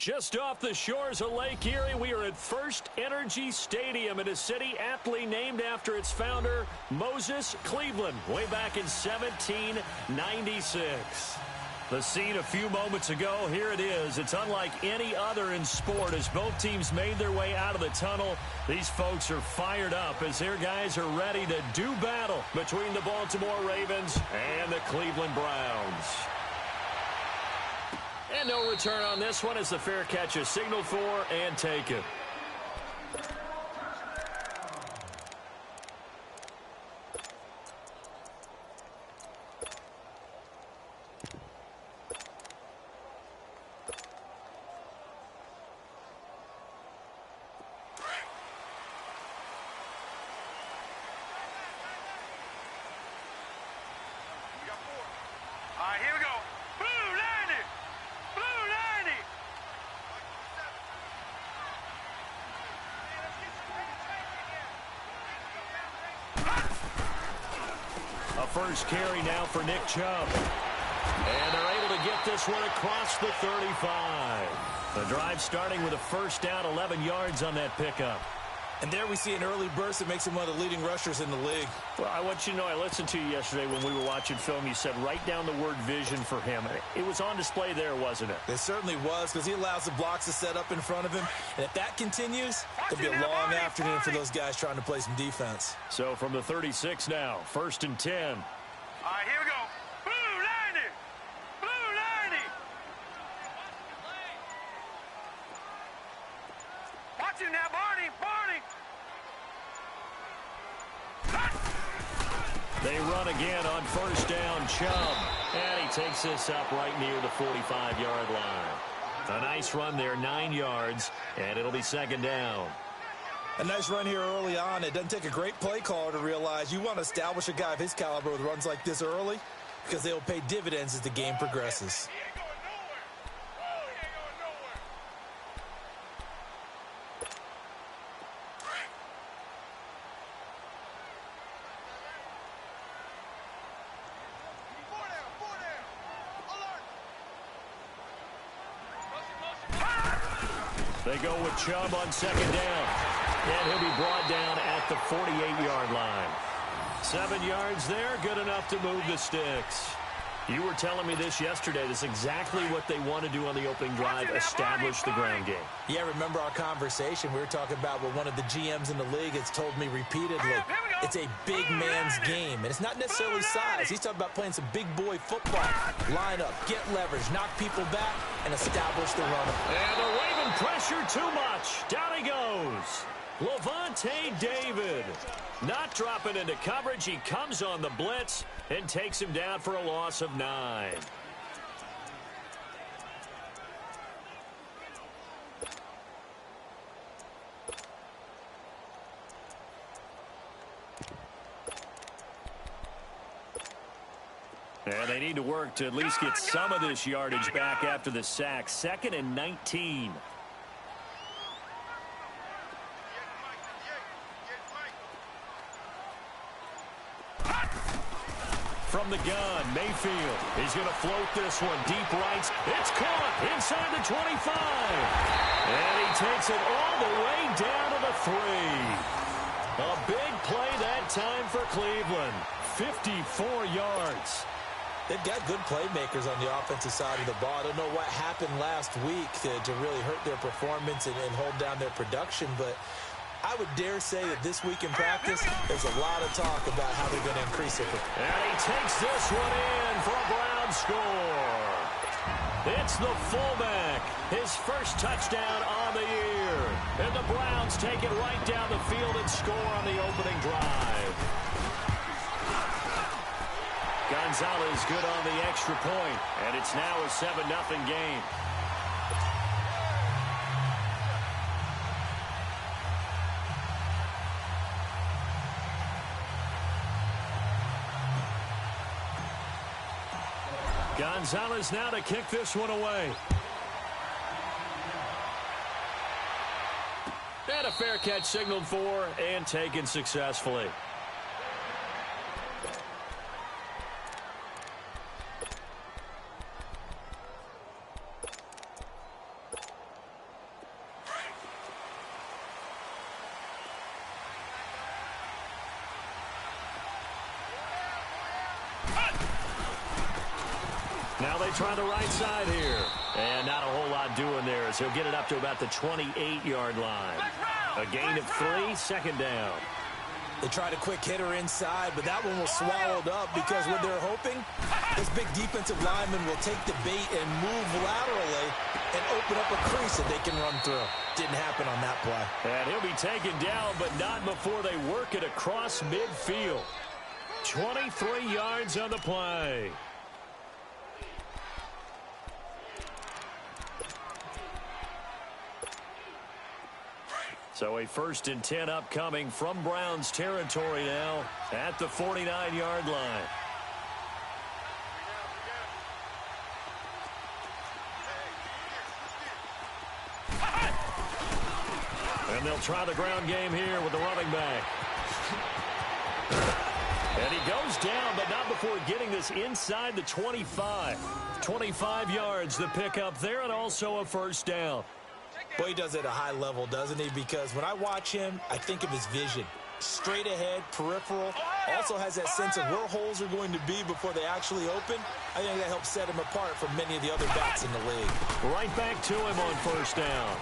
Just off the shores of Lake Erie, we are at First Energy Stadium in a city aptly named after its founder, Moses Cleveland, way back in 1796. The scene a few moments ago, here it is. It's unlike any other in sport as both teams made their way out of the tunnel. These folks are fired up as their guys are ready to do battle between the Baltimore Ravens and the Cleveland Browns. And no return on this one as the fair catch is signaled for and taken. Here we go. Blue 90! Blue 90! A first carry now for Nick Chubb. And they're able to get this one across the 35. The drive starting with a first down, 11 yards on that pickup. And there we see an early burst that makes him one of the leading rushers in the league. Well, I want you to know, I listened to you yesterday when we were watching film. You said write down the word vision for him. It was on display there, wasn't it? It certainly was, because he allows the blocks to set up in front of him. And if that continues, it'll be a long afternoon for those guys trying to play some defense. So from the 36 now, 1st and 10. All right, here we go. Blue 90! Blue 90! Watch him now, Barney! Barney! They run again on first down, Chubb. And he takes this up right near the 45-yard line. A nice run there, 9 yards, and it'll be second down. A nice run here early on. It doesn't take a great play caller to realize you want to establish a guy of his caliber with runs like this early because they'll pay dividends as the game progresses. They go with Chubb on second down. And he'll be brought down at the 48-yard line. 7 yards there, good enough to move the sticks. You were telling me this yesterday. This is exactly what they want to do on the opening drive, establish the ground game. Yeah, remember our conversation? We were talking about what one of the GMs in the league has told me repeatedly. It's a big man's game, and it's not necessarily size. He's talking about playing some big boy football. Line up, get leverage, knock people back, and establish the run. And the Raven pressure too much. Down he goes. Levante David not dropping into coverage. He comes on the blitz and takes him down for a loss of 9. And they need to work to at least get some of this yardage back after the sack. 2nd and 19. From the gun, Mayfield. He's going to float this one. Deep right. It's caught inside the 25. And he takes it all the way down to the 3. A big play that time for Cleveland. 54 yards. They've got good playmakers on the offensive side of the ball. I don't know what happened last week to really hurt their performance and hold down their production, but I would dare say that this week in practice, there's a lot of talk about how they're going to increase it. And he takes this one in for a Brown score. It's the fullback. His first touchdown on the year. And the Browns take it right down the field and score on the opening drive. Gonzalez good on the extra point, and it's now a 7-0 game. Gonzalez now to kick this one away. And a fair catch signaled for and taken successfully. they try the right side here. And not a whole lot doing there as he'll get it up to about the 28-yard line. A gain of 3, second down. They tried a quick hitter inside, but that one was swallowed up because what they're hoping, this big defensive lineman will take the bait and move laterally and open up a crease that they can run through. Didn't happen on that play. And he'll be taken down, but not before they work it across midfield. 23 yards on the play. So a 1st and 10 upcoming from Browns territory now at the 49-yard line. And they'll try the ground game here with the running back. And he goes down, but not before getting this inside the 25. 25 yards the pickup there, and also a first down. Boy, he does it at a high level, doesn't he? Because when I watch him, I think of his vision. Straight ahead, peripheral. Also has that sense of where holes are going to be before they actually open. I think that helps set him apart from many of the other backs in the league. Right back to him on first down.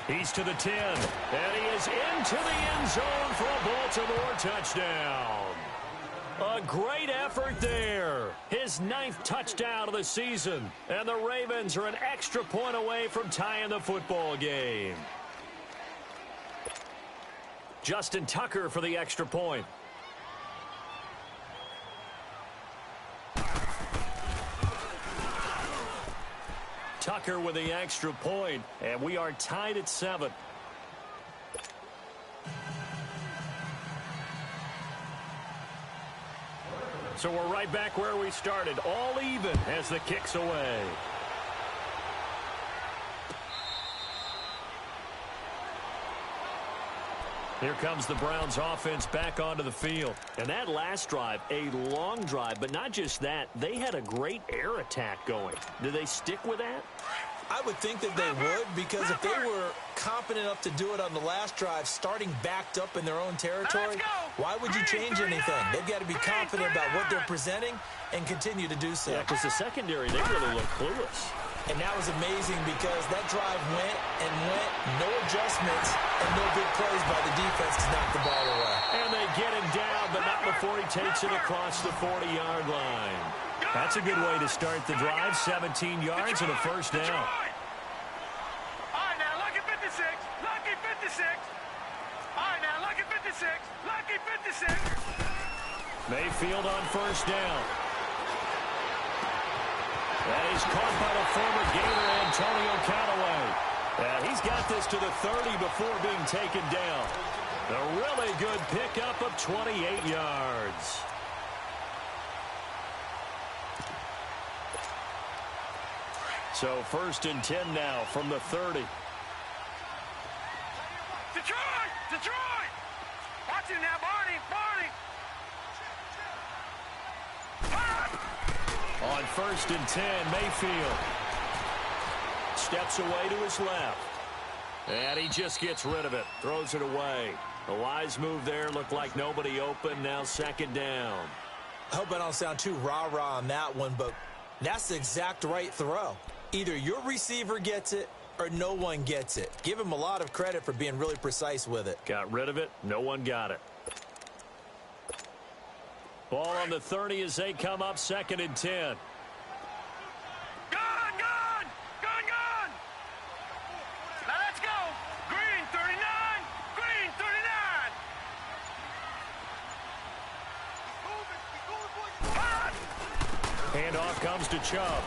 He's to the 10, and he is into the end zone for a Baltimore touchdown. A great effort there. His 9th touchdown of the season, and the Ravens are an extra point away from tying the football game. Justin Tucker for the extra point. Tucker with the extra point, and we are tied at 7. So we're right back where we started, all even as the kick's away. Here comes the Browns offense back onto the field. And that last drive, a long drive, but not just that, they had a great air attack going. Do they stick with that? I would think that they would, because if they were confident enough to do it on the last drive, starting backed up in their own territory, why would you change anything? They've got to be confident about what they're presenting and continue to do so. Yeah, because the secondary, they really look clueless. And that was amazing because that drive went and went, no adjustments, and no big plays by the defense to knock the ball away. And they get him down, but not before he takes it across the 40-yard line. That's a good way to start the drive, 17 yards and a first down. All right, now, lucky 56, lucky 56. All right, now, lucky 56, lucky 56. Mayfield on first down. That is caught by the former Gator, Antonio Callaway. And he's got this to the 30 before being taken down. A really good pickup of 28 yards. So 1st and 10 now from the 30. Detroit! Detroit! Watch it now, Barney! Barney! On 1st and 10, Mayfield steps away to his left. And he just gets rid of it, throws it away. A wise move there, looked like nobody open, now 2nd down. I hope I don't sound too rah-rah on that one, but that's the exact right throw. Either your receiver gets it or no one gets it. Give him a lot of credit for being really precise with it. Got rid of it, no one got it. Ball on the 30 as they come up, 2nd and 10. Gone, gone! Gone, gone! Now let's go! Green 39! Green 39! Handoff comes to Chubb.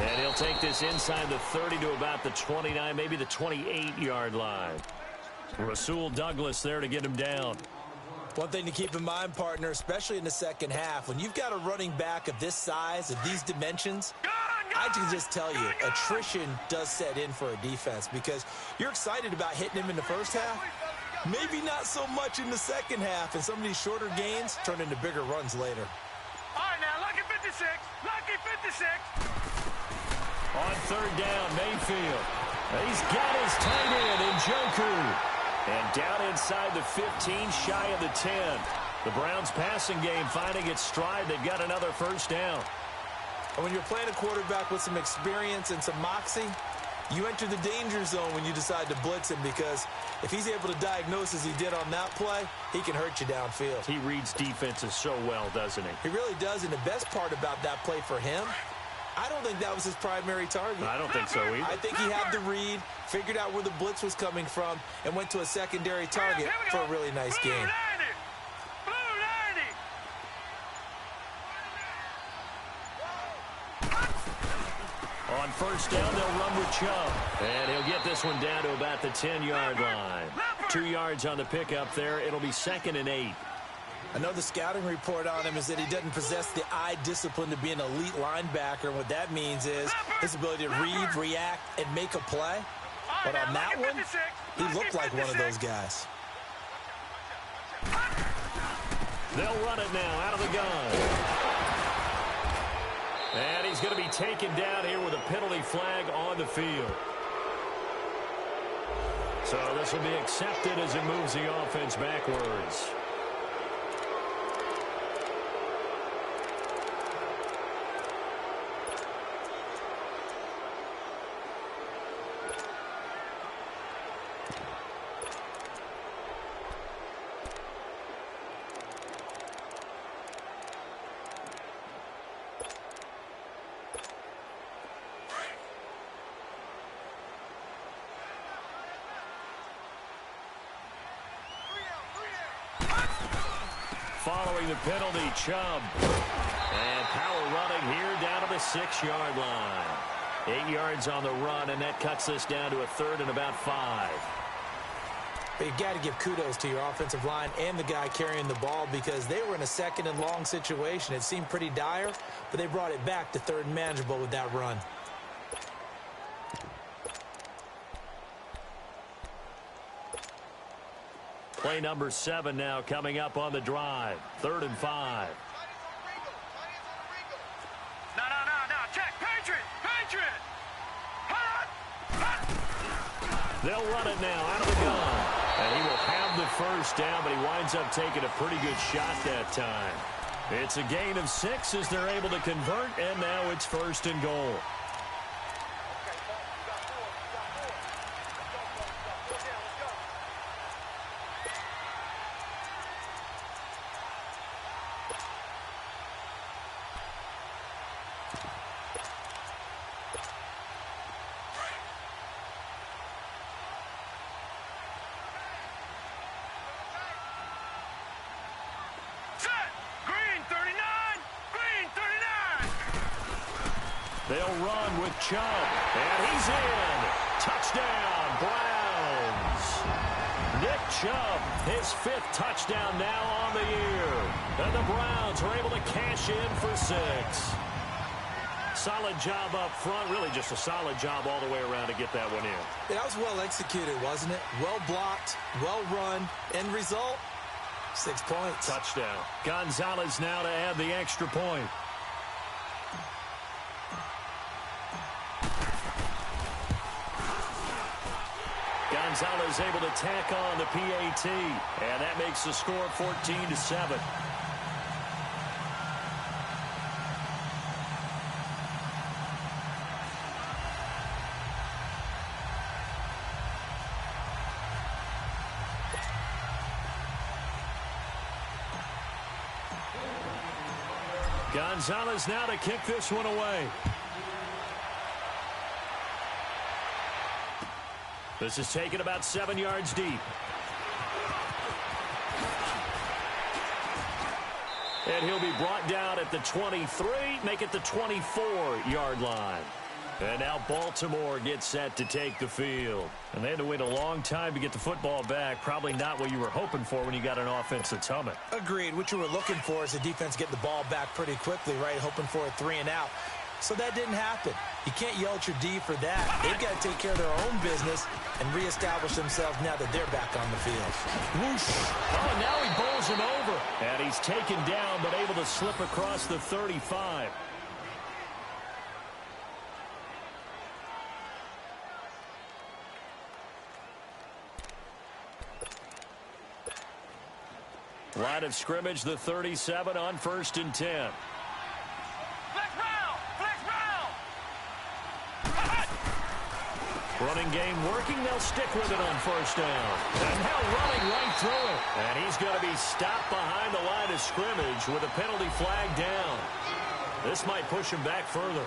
And he'll take this inside the 30 to about the 29, maybe the 28-yard line. Rasul Douglas there to get him down. One thing to keep in mind, partner, especially in the second half, when you've got a running back of this size, of these dimensions, I can just tell you, attrition does set in for a defense because you're excited about hitting him in the first half. Maybe not so much in the second half, and some of these shorter gains turn into bigger runs later. All right, now, lucky 56, lucky 56. On 3rd down, Mayfield. He's got his tight end in Gywu. And down inside the 15, shy of the 10. The Browns' passing game finding its stride. They've got another first down. And when you're playing a quarterback with some experience and some moxie, you enter the danger zone when you decide to blitz him, because if he's able to diagnose as he did on that play, he can hurt you downfield. He reads defenses so well, doesn't he? He really does, and the best part about that play for him, I don't think that was his primary target. I don't think so either. I think he had the read, figured out where the blitz was coming from, and went to a secondary target for a really nice game. On first down, they'll run with Chubb. And he'll get this one down to about the 10-yard line. 2 yards on the pickup there. It'll be 2nd and 8. I know the scouting report on him is that he doesn't possess the eye discipline to be an elite linebacker. And what that means is his ability to read, react, and make a play. But on that one, he looked like one of those guys. They'll run it now out of the gun. And he's going to be taken down here with a penalty flag on the field. So this will be accepted as it moves the offense backwards. Following the penalty, Chubb. And power running here down to the 6-yard line. 8 yards on the run, and that cuts this down to a 3rd and about 5. But you got to give kudos to your offensive line and the guy carrying the ball, because they were in a 2nd and long situation. It seemed pretty dire, but they brought it back to 3rd and manageable with that run. Play number 7 now coming up on the drive. 3rd and 5. No. Check. Patriot. Hot. They'll run it now out of the gun. And he will have the first down, but he winds up taking a pretty good shot that time. It's a gain of 6 as they're able to convert, and now it's 1st and goal. They'll run with Chubb, and he's in. Touchdown, Browns. Nick Chubb, his 5th touchdown now on the year. And the Browns are able to cash in for 6. Solid job up front, really just a solid job all the way around to get that one in. Yeah, that was well executed, wasn't it? Well blocked, well run. End result, 6 points. Touchdown. Gonzalez now to add the extra point. Gonzalez able to tack on the PAT, and that makes the score 14-7. Gonzalez now to kick this one away. This is taken about 7 yards deep. And he'll be brought down at the 23, make it the 24-yard line. And now Baltimore gets set to take the field. And they had to wait a long time to get the football back. Probably not what you were hoping for when you got an offense that's humming. Agreed. What you were looking for is the defense getting the ball back pretty quickly, right? Hoping for a 3 and out. So that didn't happen. You can't yell at your D for that. They've got to take care of their own business and reestablish themselves now that they're back on the field. Whoosh. Oh, and now he bowls him over. And he's taken down, but able to slip across the 35. Line of scrimmage, the 37 on 1st and 10. Flex round! Flex round! Running game working. They'll stick with it on 1st down. And now running right through it. And he's going to be stopped behind the line of scrimmage with a penalty flag down. This might push him back further.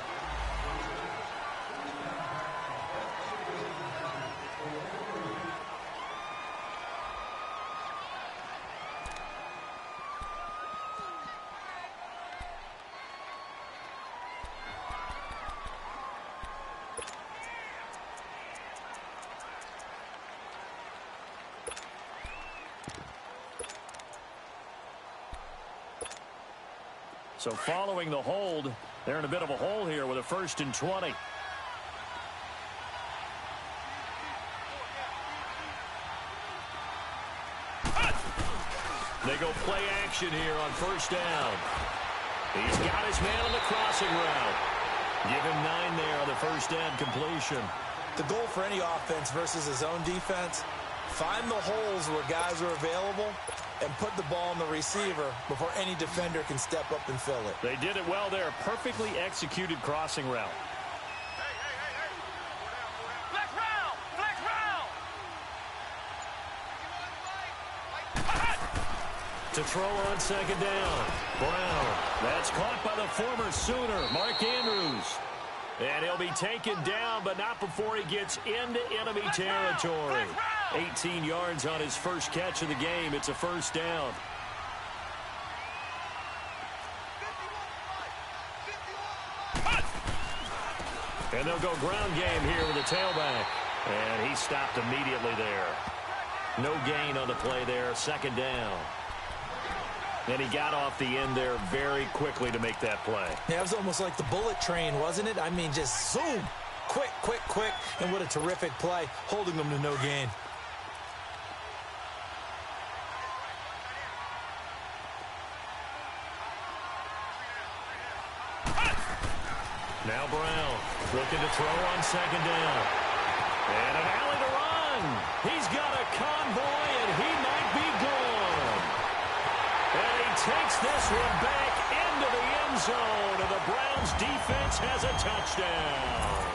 So following the hold, they're in a bit of a hole here with a 1st and 20. They go play action here on 1st down. He's got his man on the crossing route. Give him 9 there on the 1st down completion. The goal for any offense versus his own defense, find the holes where guys are available and put the ball on the receiver before any defender can step up and fill it. They did it well there. Perfectly executed crossing route. Hey. Flex round! Flex round! To throw on 2nd down. Brown. That's caught by the former Sooner, Mark Andrews. And he'll be taken down, but not before he gets into enemy territory. 18 yards on his first catch of the game. It's a 1st down. And they'll go ground game here with the tailback. And he stopped immediately there. No gain on the play there. 2nd down. And he got off the end there very quickly to make that play. Yeah, it was almost like the bullet train, wasn't it? I mean, just zoom. Quick. And what a terrific play, holding them to no gain. Now Brown looking to throw on 2nd down. And an alley to run. He's got a convoy, and he might be gone. And he takes this one back into the end zone, and the Browns defense has a touchdown.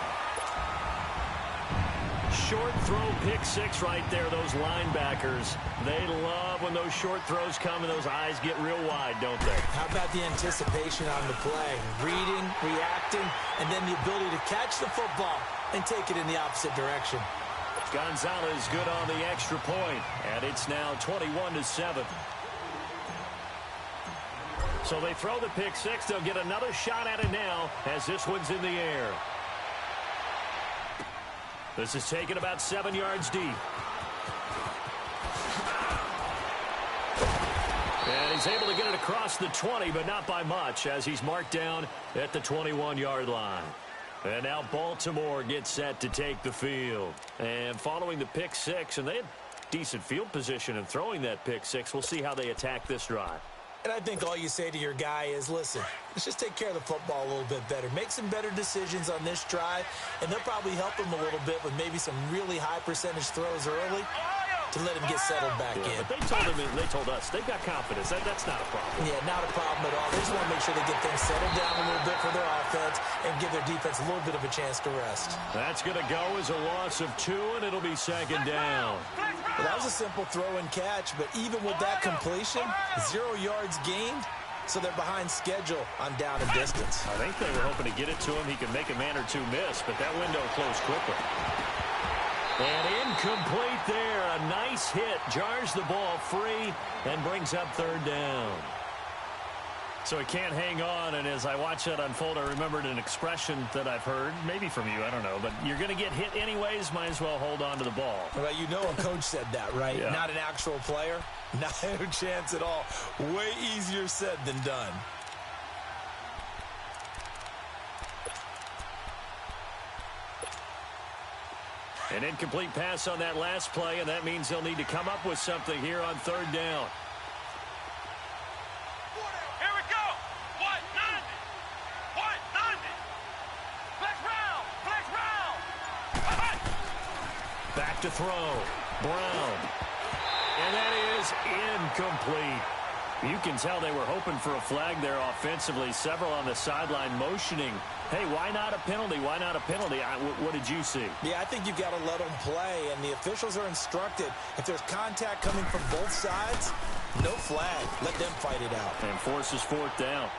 Short throw, pick 6 right there. Those linebackers, they love when those short throws come and those eyes get real wide, don't they? How about the anticipation on the play? Reading, reacting, and then the ability to catch the football and take it in the opposite direction. Gonzalez good on the extra point, and it's now 21-7. So they throw the pick 6. They'll get another shot at it now as this one's in the air. This is taken about 7 yards deep. And he's able to get it across the 20, but not by much, as he's marked down at the 21-yard line. And now Baltimore gets set to take the field. And following the pick 6, and they had decent field position in throwing that pick 6. We'll see how they attack this drive. And I think all you say to your guy is, listen, let's just take care of the football a little bit better. Make some better decisions on this drive, and they'll probably help him a little bit with maybe some really high percentage throws early to let him get settled back in. But they told us they've got confidence. That's not a problem. Yeah, not a problem at all. They just want to make sure they get things settled down a little bit for their offense and give their defense a little bit of a chance to rest. That's going to go as a loss of 2, and it'll be 2nd down. Well, that was a simple throw and catch, but even with that completion, 0 yards gained, so they're behind schedule on down and distance. I think they were hoping to get it to him. He could make a man or two miss, but that window closed quickly. And incomplete there. A nice hit. Jars the ball free and brings up 3rd down. So he can't hang on, and as I watch that unfold, I remembered an expression that I've heard, maybe from you, I don't know, but you're going to get hit anyways, might as well hold on to the ball. Well, you know a coach said that, right? Yeah. Not an actual player. Not a chance at all. Way easier said than done. An incomplete pass on that last play, and that means they'll need to come up with something here on 3rd down. Here we go! What? Nothing! What? Nothing! Flex round! Flex round! Back to throw. Brown. And that is incomplete. You can tell they were hoping for a flag there offensively. Several on the sideline motioning, hey, why not a penalty? Why not a penalty? What did you see? Yeah, I think you've got to let them play, and the officials are instructed. If there's contact coming from both sides, no flag. Let them fight it out. And forces fourth down.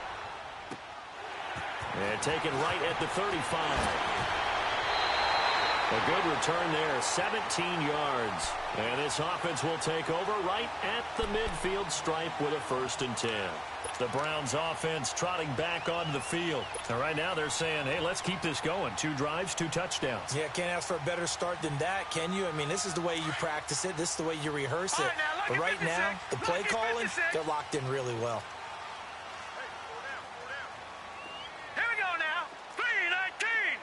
And taken right at the 35. A good return there, 17 yards. And this offense will take over right at the midfield stripe with a 1st and 10. The Browns offense trotting back onto the field. And right now they're saying, hey, let's keep this going. 2 drives, 2 touchdowns. Yeah, can't ask for a better start than that, can you? I mean, this is the way you practice it. This is the way you rehearse it. But right now, the play calling, they're locked in really well. Here we go now. 3-19.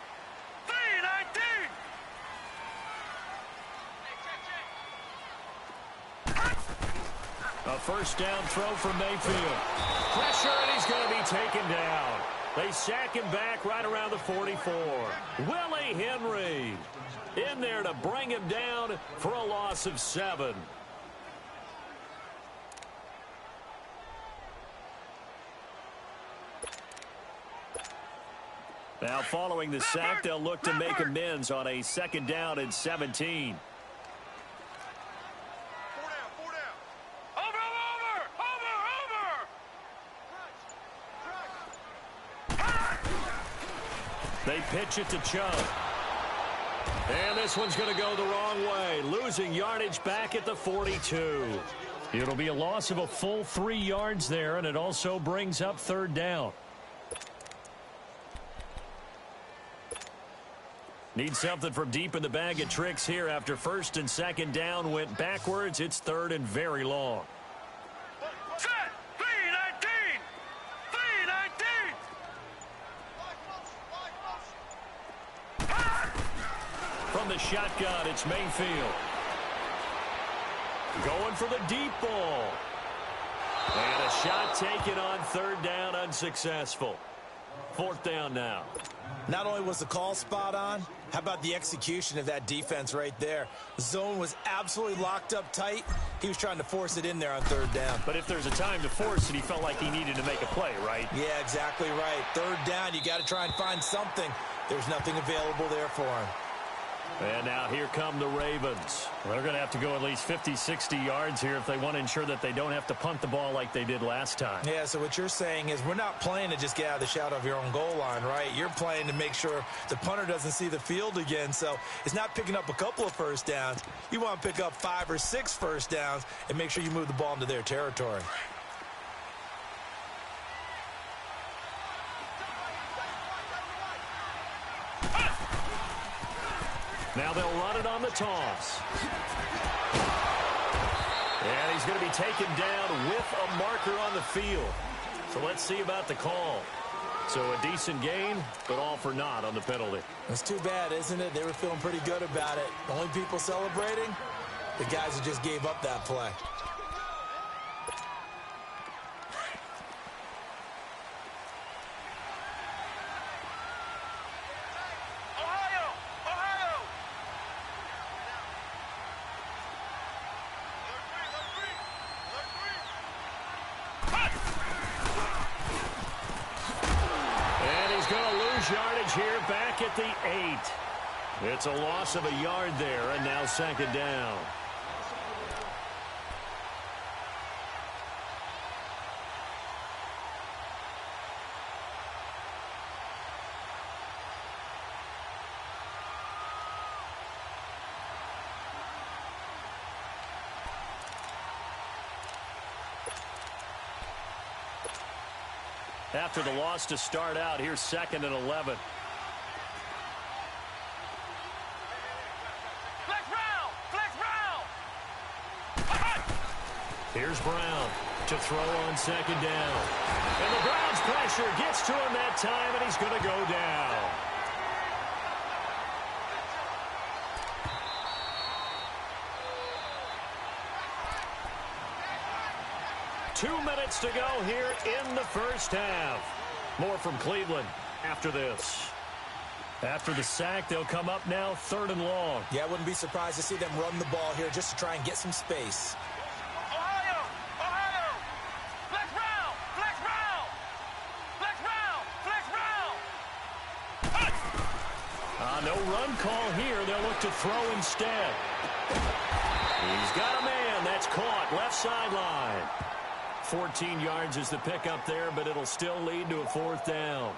3-19. A 1st down throw from Mayfield. Pressure, and he's going to be taken down. They sack him back right around the 44. Willie Henry in there to bring him down for a loss of 7. Now following the sack, they'll look to make amends on a 2nd down and 17. They pitch it to Chubb. And this one's going to go the wrong way. Losing yardage back at the 42. It'll be a loss of a full 3 yards there, and it also brings up 3rd down. Need something from deep in the bag of tricks here after 1st and 2nd down went backwards. It's 3rd and very long. Set. 3-19. 3-19. From the shotgun, it's Mayfield. Going for the deep ball. And a shot taken on 3rd down, unsuccessful. 4th down now. Not only was the call spot on, how about the execution of that defense right there? The zone was absolutely locked up tight. He was trying to force it in there on 3rd down. But if there's a time to force it, he felt like he needed to make a play, right? Yeah, exactly right. 3rd down, you got to try and find something. There's nothing available there for him. And now here come the Ravens. They're going to have to go at least 50, 60 yards here if they want to ensure that they don't have to punt the ball like they did last time. Yeah, so what you're saying is we're not playing to just get out of the shadow of your own goal line, right? You're playing to make sure the punter doesn't see the field again. So it's not picking up a couple of 1st downs. You want to pick up 5 or 6 1st downs and make sure you move the ball into their territory. Now they'll run it on the toss. And he's going to be taken down with a marker on the field. So let's see about the call. So a decent gain, but all for naught on the penalty. That's too bad, isn't it? They were feeling pretty good about it. The only people celebrating, the guys who just gave up that play. Yardage here back at the 8. It's a loss of a yard there, and now 2nd down. After the loss to start out, here's 2nd and 11. Here's Brown to throw on 2nd down. And the Browns pressure gets to him that time, and he's going to go down. Two minutes to go here in the 1st half. More from Cleveland after this. After the sack, they'll come up now 3rd and long. Yeah, I wouldn't be surprised to see them run the ball here just to try and get some space. Ohio! no run call here. They'll look to throw instead. He's got a man. That's caught. Left sideline. 14 yards is the pickup there, but it'll still lead to a 4th down.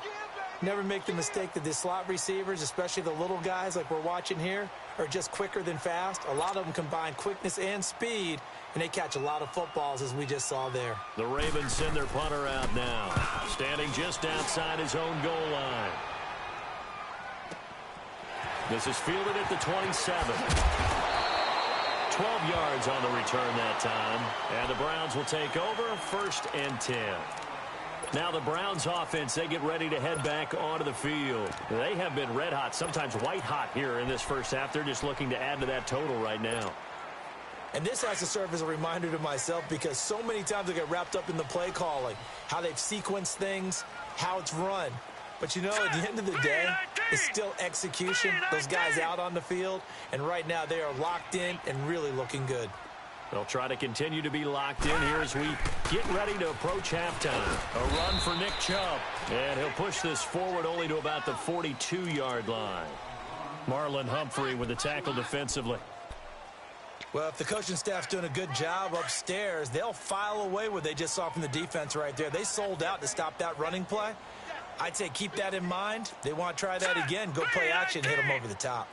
Never make the mistake that the slot receivers, especially the little guys like we're watching here, are just quicker than fast. A lot of them combine quickness and speed, and they catch a lot of footballs, as we just saw there. The Ravens send their punter out now, standing just outside his own goal line. This is fielded at the 27. 12 yards on the return that time, and the Browns will take over 1st and 10. Now the Browns offense, they get ready to head back onto the field. They have been red hot, sometimes white hot here in this first half. They're just looking to add to that total right now. And this has to serve as a reminder to myself, because so many times I get wrapped up in the play calling, how they've sequenced things, how it's run. But, you know, at the end of the day, it's still execution. Those guys out on the field, and right now they are locked in and really looking good. They'll try to continue to be locked in here as we get ready to approach halftime. A run for Nick Chubb, and he'll push this forward only to about the 42-yard line. Marlon Humphrey with the tackle defensively. Well, if the coaching staff's doing a good job upstairs, they'll file away what they just saw from the defense right there. They sold out to stop that running play. I'd say keep that in mind. They want to try that again. Go play action, hit them over the top.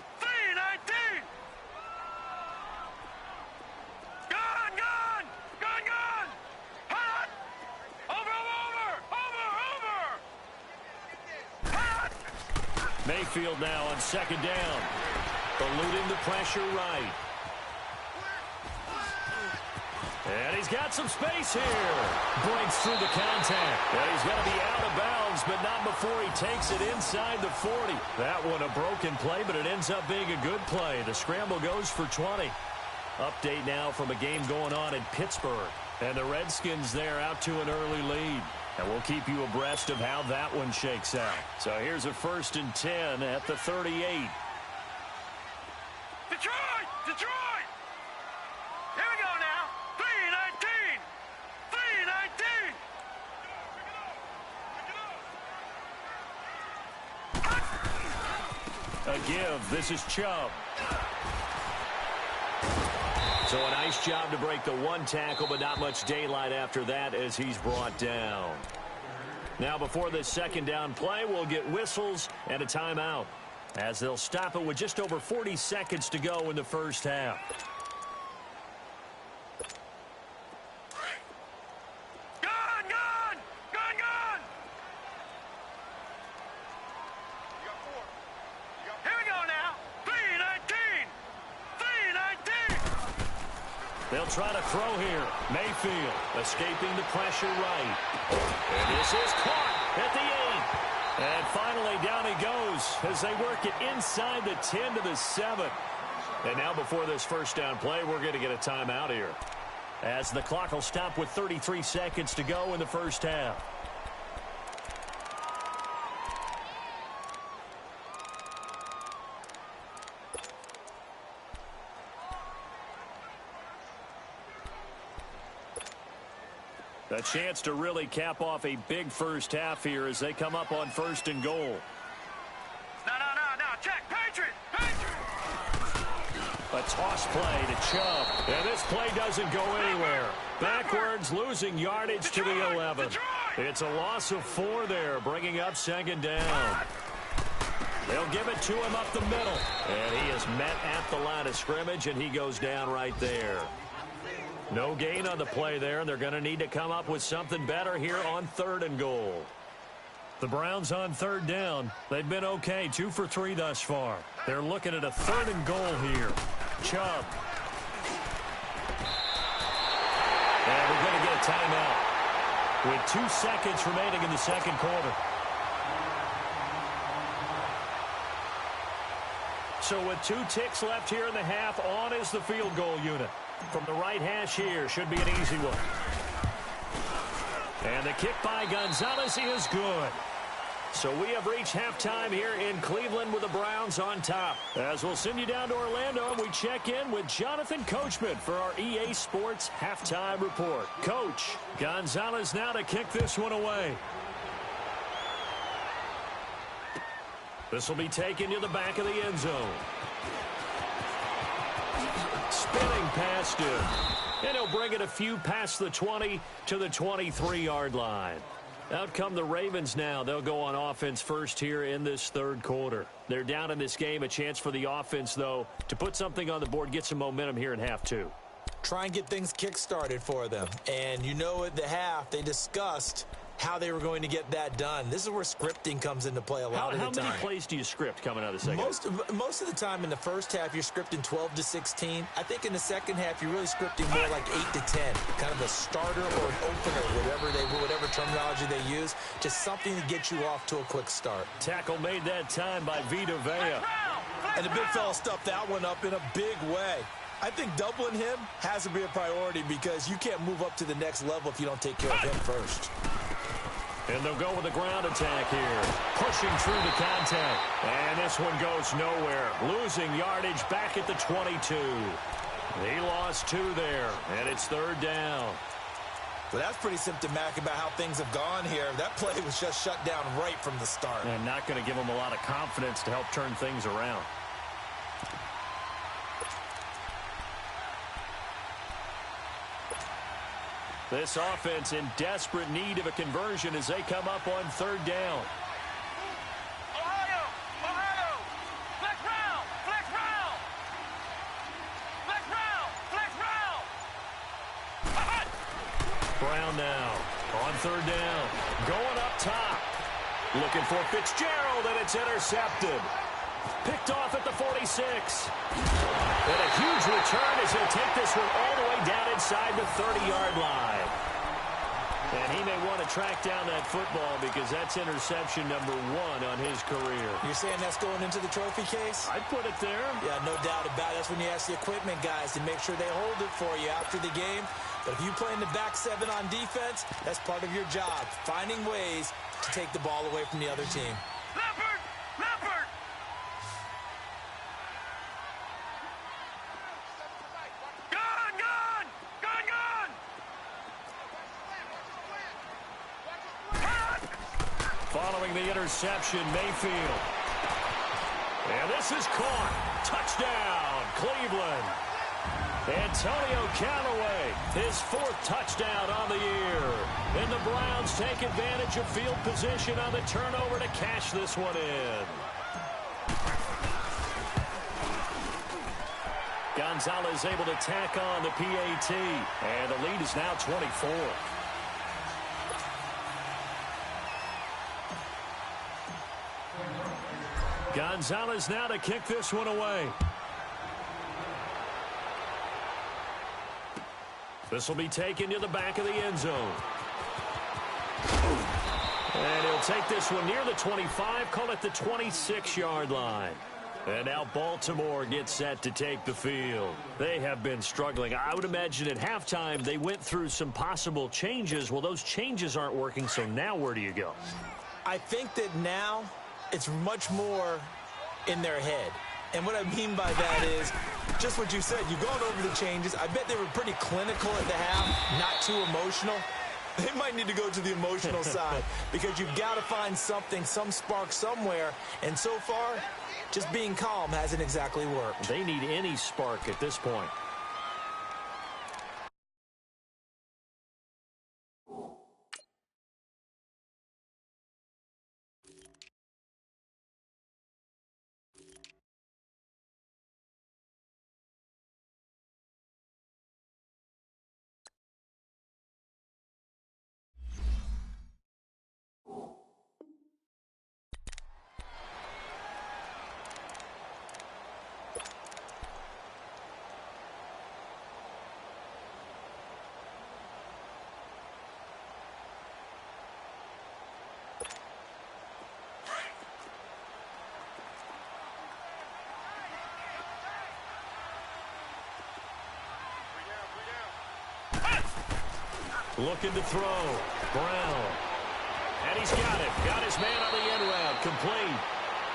Mayfield now on 2nd down. Eluding the pressure right. And he's got some space here. Breaks through the contact. And he's going to be out of bounds, but not before he takes it inside the 40. That one a broken play, but it ends up being a good play. The scramble goes for 20. Update now from a game going on in Pittsburgh. And the Redskins there out to an early lead. And we'll keep you abreast of how that one shakes out. So here's a 1st and 10 at the 38. Detroit! Detroit! Here we go now. 3-19. 3-19. A give. This is Chubb. So a nice job to break the one tackle, but not much daylight after that as he's brought down. Now before this 2nd down play, we'll get whistles and a timeout, as they'll stop it with just over 40 seconds to go in the first half. They'll try to throw here. Mayfield escaping the pressure right. And this is caught at the 8. And finally down he goes as they work it inside the 10 to the 7. And now before this 1st down play, we're going to get a timeout here, as the clock will stop with 33 seconds to go in the first half. A chance to really cap off a big first half here as they come up on 1st and goal. No. Check. Patriot. A toss play to Chubb. And this play doesn't go anywhere. Backwards, losing yardage to the 11. It's a loss of 4 there, bringing up 2nd down. They'll give it to him up the middle. And he is met at the line of scrimmage, and he goes down right there. No gain on the play there, and they're going to need to come up with something better here on 3rd and goal. The Browns on 3rd down. They've been okay, 2 for 3 thus far. They're looking at a 3rd and goal here. Chubb. And we're going to get a timeout with 2 seconds remaining in the 2nd quarter. So with 2 ticks left here in the half, on is the field goal unit. From the right hash here, should be an easy one. And the kick by Gonzalez is good. So we have reached halftime here in Cleveland with the Browns on top. As we'll send you down to Orlando, we check in with Jonathan Coachman for our EA Sports Halftime Report. Coach, Gonzalez now to kick this one away. This will be taken to the back of the end zone. Spinning past him. And he'll bring it a few past the 20 to the 23-yard line. Out come the Ravens now. They'll go on offense first here in this third quarter. They're down in this game. A chance for the offense, though, to put something on the board, get some momentum here in half two. Try and get things kick-started for them. And you know at the half, they discussed how they were going to get that done. This is where scripting comes into play a lot of the time. How many plays do you script coming out of the second half? Most of the time in the first half, you're scripting 12 to 16. I think in the second half, you're really scripting more like 8 to 10. Kind of a starter or an opener, whatever terminology they use. Just something to get you off to a quick start. Tackle made that time by Vita Vea. And the big fella stuffed that one up in a big way. I think doubling him has to be a priority because you can't move up to the next level if you don't take care of him first. And they'll go with a ground attack here. Pushing through the contact. And this one goes nowhere. Losing yardage back at the 22. He lost 2 there. And it's third down. Well, that's pretty symptomatic about how things have gone here. That play was just shut down right from the start. And not going to give them a lot of confidence to help turn things around. This offense in desperate need of a conversion as they come up on third down. Ohio! Ohio! Flex round! Flex round! Flex round! Flex round! Brown now on third down. Going up top. Looking for Fitzgerald, and it's intercepted. Picked off at the 46. And a huge return as he'll take this one all the way down inside the 30-yard line. And he may want to track down that football because that's interception number 1 on his career. You're saying that's going into the trophy case? I'd put it there. Yeah, no doubt about it. That's when you ask the equipment guys to make sure they hold it for you after the game. But if you play in the back 7 on defense, that's part of your job, finding ways to take the ball away from the other team. Leopard! Leopard! Gun! Gun! Gun! Gun! Following the interception, Mayfield. And this is caught. Touchdown, Cleveland. Antonio Callaway, his 4th touchdown on the year. And the Browns take advantage of field position on the turnover to cash this one in. Gonzalez able to tack on the PAT. And the lead is now 24. Gonzalez now to kick this one away. This will be taken to the back of the end zone. And he'll take this one near the 25, call it the 26-yard line. And now Baltimore gets set to take the field. They have been struggling. I would imagine at halftime they went through some possible changes. Well, those changes aren't working, so now where do you go? I think that now it's much more in their head. And what I mean by that is just what you said. You've gone over the changes. I bet they were pretty clinical at the half, not too emotional. They might need to go to the emotional side because you've got to find something, some spark somewhere. And so far, just being calm hasn't exactly worked. They need any spark at this point. Looking to throw. Brown. And he's got it. Got his man on the end route. Complete.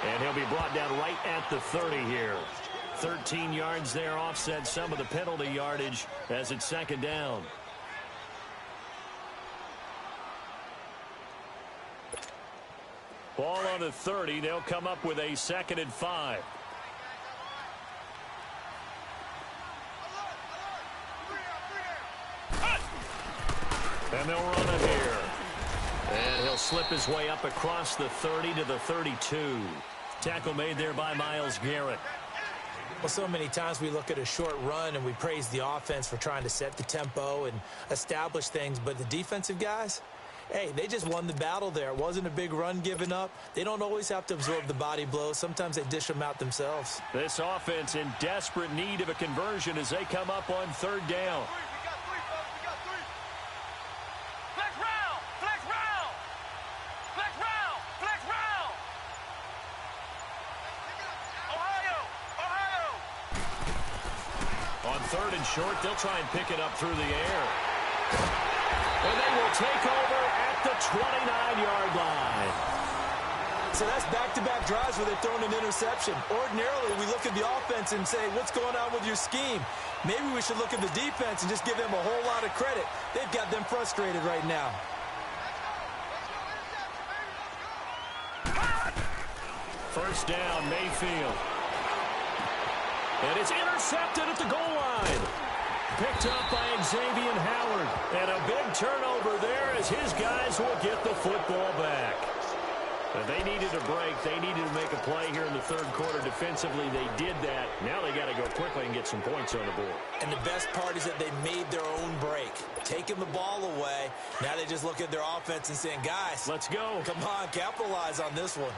And he'll be brought down right at the 30 here. 13 yards there, offset some of the penalty yardage as it's second down. Ball on the 30. They'll come up with a 2nd and 5. And they'll run it here. And he'll slip his way up across the 30 to the 32. Tackle made there by Myles Garrett. Well, so many times we look at a short run and we praise the offense for trying to set the tempo and establish things. But the defensive guys, hey, they just won the battle there. It wasn't a big run given up. They don't always have to absorb the body blows. Sometimes they dish them out themselves. This offense in desperate need of a conversion as they come up on 3rd down. On 3rd and short, they'll try and pick it up through the air. And they will take over at the 29-yard line. So that's back-to-back drives where they've thrown an interception. Ordinarily, we look at the offense and say, what's going on with your scheme? Maybe we should look at the defense and just give them a whole lot of credit. They've got them frustrated right now. First down, Mayfield. And it's intercepted at the goal line. Picked up by Xavier Howard. And a big turnover there as his guys will get the football back. But they needed a break. They needed to make a play here in the 3rd quarter defensively. They did that. Now they got to go quickly and get some points on the board. And the best part is that they made their own break. Taking the ball away. Now they just look at their offense and saying, guys, let's go. Come on, capitalize on this one.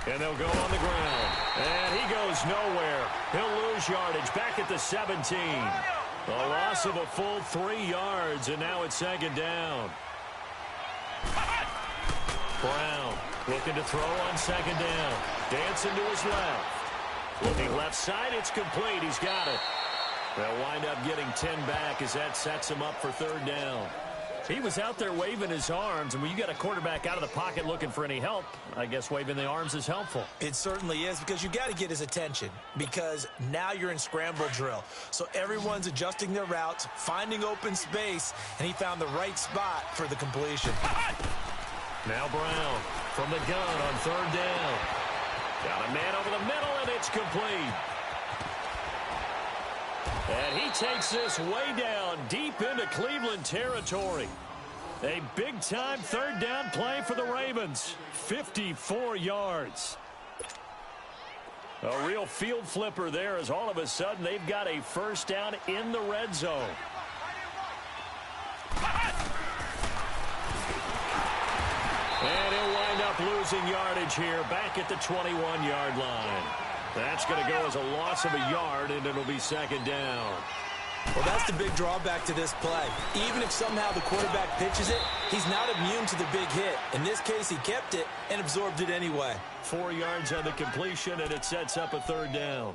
And they'll go on the ground. And he goes nowhere. He'll lose yardage back at the 17. A loss of a full 3 yards, and now it's 2nd down. Brown looking to throw on 2nd down. Dancing to his left. Looking left side, it's complete. He's got it. They'll wind up getting 10 back as that sets him up for 3rd down. He was out there waving his arms, and when you got a quarterback out of the pocket looking for any help, I guess waving the arms is helpful. It certainly is, because you got to get his attention, because now you're in scramble drill. So everyone's adjusting their routes, finding open space, and he found the right spot for the completion. Now Brown from the gun on 3rd down. Got a man over the middle, and it's complete. And he takes this way down deep into Cleveland territory. A big-time 3rd down play for the Ravens. 54 yards. A real field flipper there as all of a sudden they've got a 1st down in the red zone. And he'll wind up losing yardage here back at the 21-yard line. That's going to go as a loss of a yard, and it'll be 2nd down. Well, that's the big drawback to this play. Even if somehow the quarterback pitches it, he's not immune to the big hit. In this case, he kept it and absorbed it anyway. 4 yards on the completion, and it sets up a 3rd down.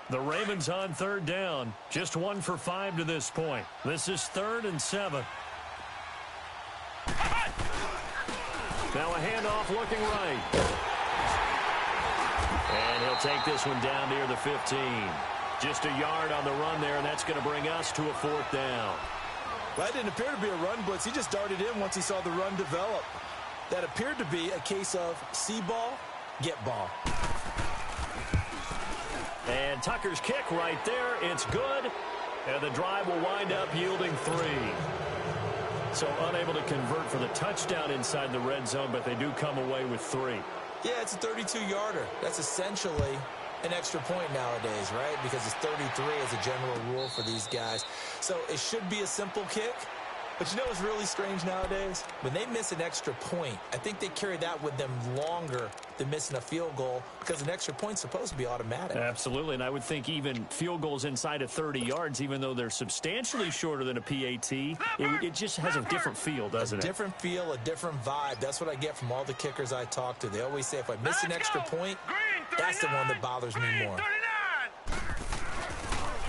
The Ravens on 3rd down. Just 1 for 5 to this point. This is 3rd and 7. Now a handoff looking right. And he'll take this one down near the 15. Just a yard on the run there, and that's going to bring us to a 4th down. Well, that didn't appear to be a run blitz. He just darted in once he saw the run develop. That appeared to be a case of see ball, get ball. And Tucker's kick right there. It's good. And the drive will wind up yielding 3. So unable to convert for the touchdown inside the red zone, but they do come away with 3. Yeah, it's a 32-yarder. That's essentially an extra point nowadays, right? Because it's 33 as a general rule for these guys. So it should be a simple kick. But you know what's really strange nowadays? When they miss an extra point, I think they carry that with them longer than missing a field goal, because an extra point's supposed to be automatic. Absolutely, and I would think even field goals inside of 30 yards, even though they're substantially shorter than a PAT, it just has a different feel, doesn't it? A different feel, a different vibe. That's what I get from all the kickers I talk to. They always say if I miss an extra point, that's the one that bothers me more.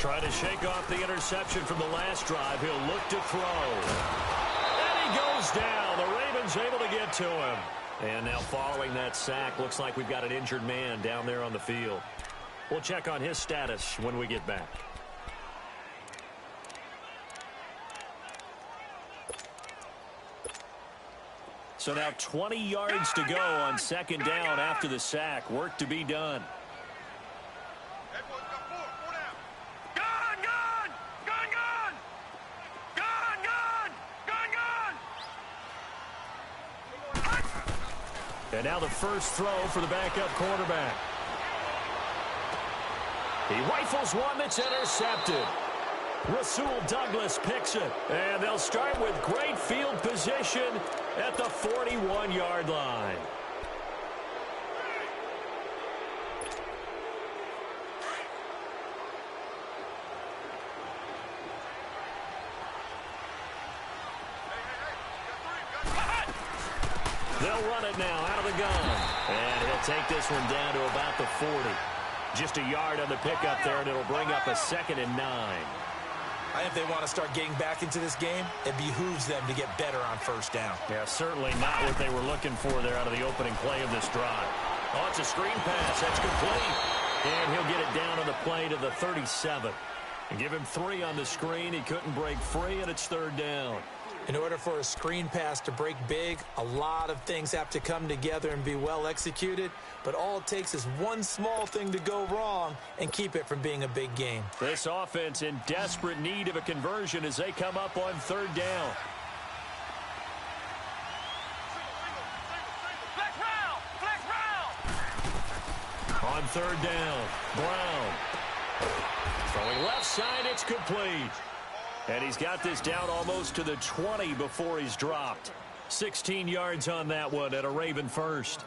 Trying to shake off the interception from the last drive. He'll look to throw. And he goes down. The Ravens one's able to get to him. And now following that sack, looks like we've got an injured man down there on the field. We'll check on his status when we get back. So now 20 yards to go on second down after the sack. Work to be done. And now the first throw for the backup quarterback. He rifles one that's intercepted. Rasul Douglas picks it. And they'll start with great field position at the 41-yard line. They'll run it now out of the gun. And he'll take this one down to about the 40. Just a yard on the pickup there, and it'll bring up a 2nd and 9. I think if they want to start getting back into this game, it behooves them to get better on first down. Yeah, certainly not what they were looking for there out of the opening play of this drive. Oh, it's a screen pass. That's complete. And he'll get it down on the play to the 37. And give him 3 on the screen. He couldn't break free, and it's 3rd down. In order for a screen pass to break big, a lot of things have to come together and be well executed. But all it takes is one small thing to go wrong and keep it from being a big game. This offense in desperate need of a conversion as they come up on 3rd down. On 3rd down, Brown. Throwing left side, it's complete. And he's got this down almost to the 20 before he's dropped. 16 yards on that one and a Raven first.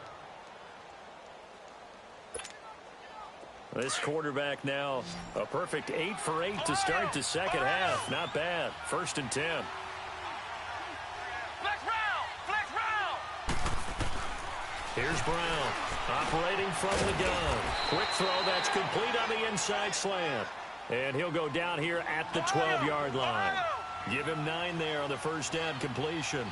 This quarterback now a perfect 8 for 8 to start the second half. Not bad. 1st and 10. Here's Brown operating from the gun. Quick throw that's complete on the inside slant. And he'll go down here at the 12-yard line. Give him 9 there on the first down completion.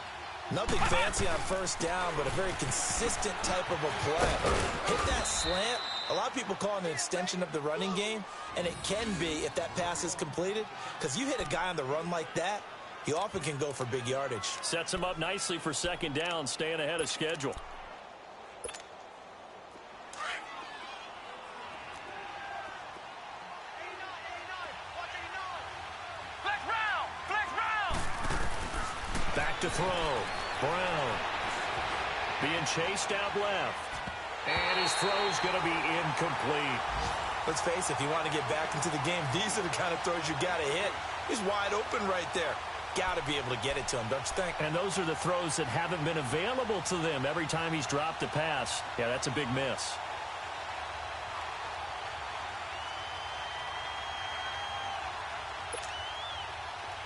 Nothing fancy on first down, but a very consistent type of a play. Hit that slant. A lot of people call it an extension of the running game, and it can be if that pass is completed, because you hit a guy on the run like that, he often can go for big yardage. Sets him up nicely for second down, staying ahead of schedule. Back to throw. Brown being chased out left. And his throw's going to be incomplete. Let's face it, if you want to get back into the game, these are the kind of throws you got to hit. He's wide open right there. Got to be able to get it to him, don't you think? And those are the throws that haven't been available to them every time he's dropped a pass. Yeah, that's a big miss.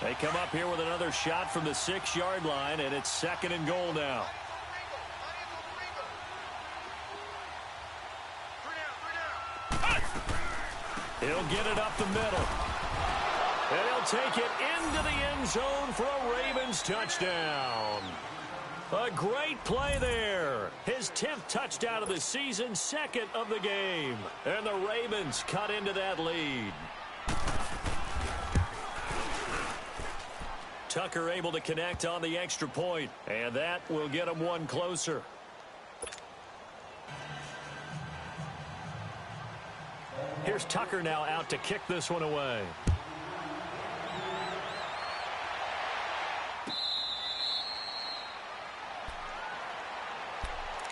They come up here with another shot from the 6-yard line, and it's 2nd and goal now. He'll get it up the middle. And he'll take it into the end zone for a Ravens touchdown. A great play there. His 10th touchdown of the season, 2nd of the game. And the Ravens cut into that lead. Tucker able to connect on the extra point, and that will get him one closer. Here's Tucker now out to kick this one away.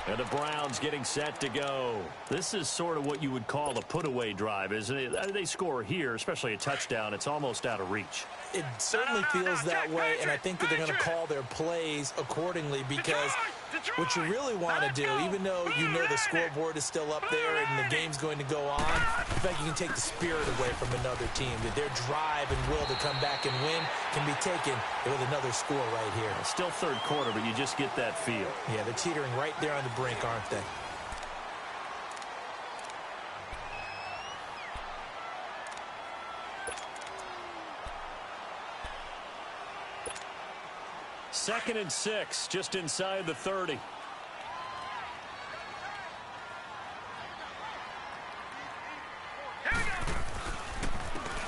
And the Browns getting set to go. This is sort of what you would call a put-away drive, isn't it? They score here, especially a touchdown. It's almost out of reach. It certainly feels that way, and I think that they're going to call their plays accordingly, because what you really want to do, even though you know the scoreboard is still up there and the game's going to go on, in fact, you can take the spirit away from another team. That their drive and will to come back and win can be taken with another score right here. It's still 3rd quarter, but you just get that feel. Yeah, they're teetering right there on the brink, aren't they? 2nd and 6, just inside the 30.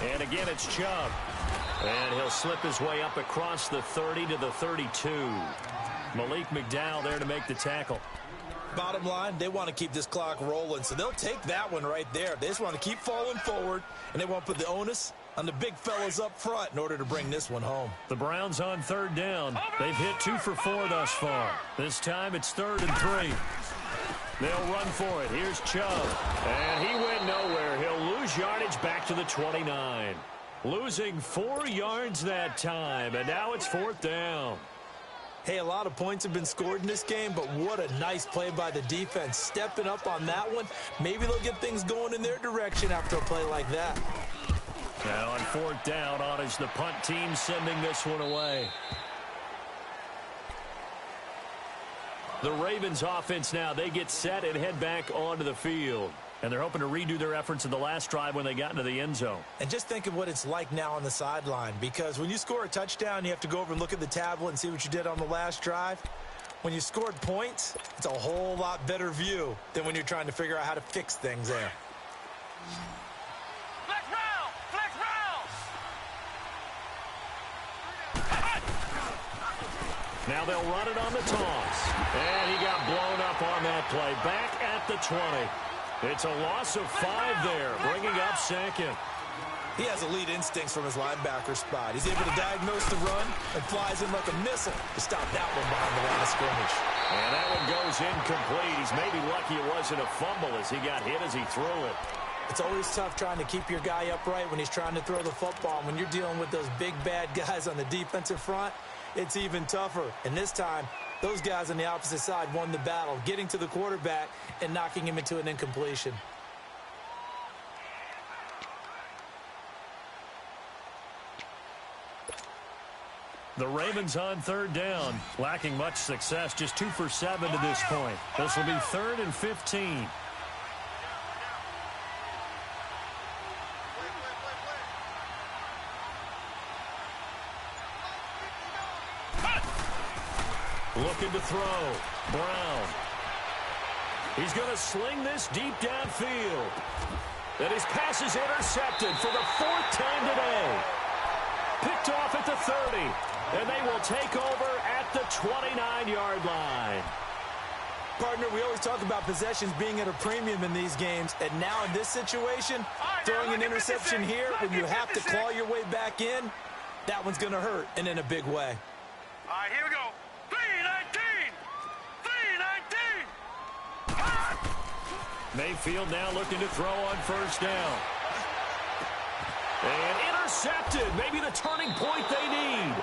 And again, it's Chubb. And he'll slip his way up across the 30 to the 32. Malik McDowell there to make the tackle. Bottom line, they want to keep this clock rolling, so they'll take that one right there. They just want to keep falling forward, and they want to put the onus on the big fellas up front in order to bring this one home. The Browns on 3rd down. They've hit 2 for 4 thus far. This time it's 3rd and 3. They'll run for it. Here's Chubb. And he went nowhere. He'll lose yardage back to the 29. Losing 4 yards that time, and now it's 4th down. Hey, a lot of points have been scored in this game, but what a nice play by the defense. Stepping up on that one, maybe they'll get things going in their direction after a play like that. Now on 4th down, on is the punt team sending this one away. The Ravens offense now, they get set and head back onto the field. And they're hoping to redo their efforts in the last drive when they got into the end zone. And just think of what it's like now on the sideline, because when you score a touchdown, you have to go over and look at the tablet and see what you did on the last drive. When you scored points, it's a whole lot better view than when you're trying to figure out how to fix things there. Flex round! Flex round! Now they'll run it on the toss. And he got blown up on that play. Back at the 20. It's a loss of 5 there, bringing up 2nd. He has elite instincts from his linebacker spot. He's able to diagnose the run and flies in like a missile to stop that one behind the line of scrimmage. And that one goes incomplete. He's maybe lucky it wasn't a fumble as he got hit as he threw it. It's always tough trying to keep your guy upright when he's trying to throw the football. When you're dealing with those big, bad guys on the defensive front, it's even tougher. And this time, those guys on the opposite side won the battle, getting to the quarterback and knocking him into an incompletion. The Ravens on 3rd down, lacking much success, just 2 for 7 to this point. This will be 3rd and 15. Looking to throw. Brown. He's going to sling this deep downfield. And his pass is intercepted for the 4th time today. Picked off at the 30. And they will take over at the 29-yard line. Partner, we always talk about possessions being at a premium in these games. And now in this situation, throwing an interception here when you have to claw your way back in, that one's going to hurt, and in a big way. All right, here we go. 3-19! 3-19! Mayfield now looking to throw on 1st down. And intercepted. Maybe the turning point they need.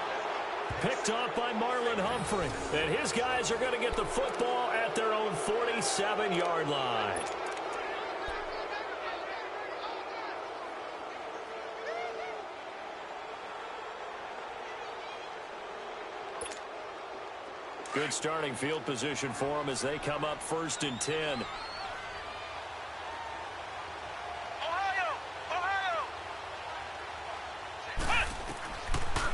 Picked off by Marlon Humphrey. And his guys are going to get the football at their own 47-yard line. Good starting field position for them as they come up 1st and 10.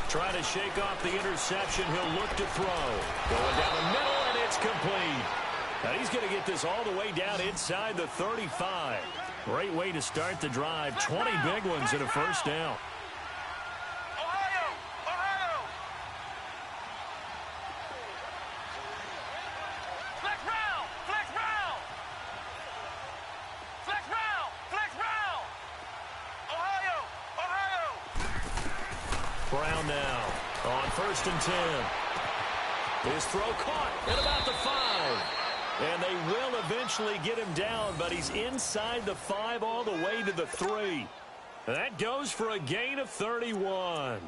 Trying to shake off the interception. He'll look to throw. Going down the middle, and it's complete. Now he's going to get this all the way down inside the 35. Great way to start the drive. 20 big ones and a 1st down. Brown now on 1st and 10. His throw caught at about the 5. And they will eventually get him down, but he's inside the 5 all the way to the 3. And that goes for a gain of 31.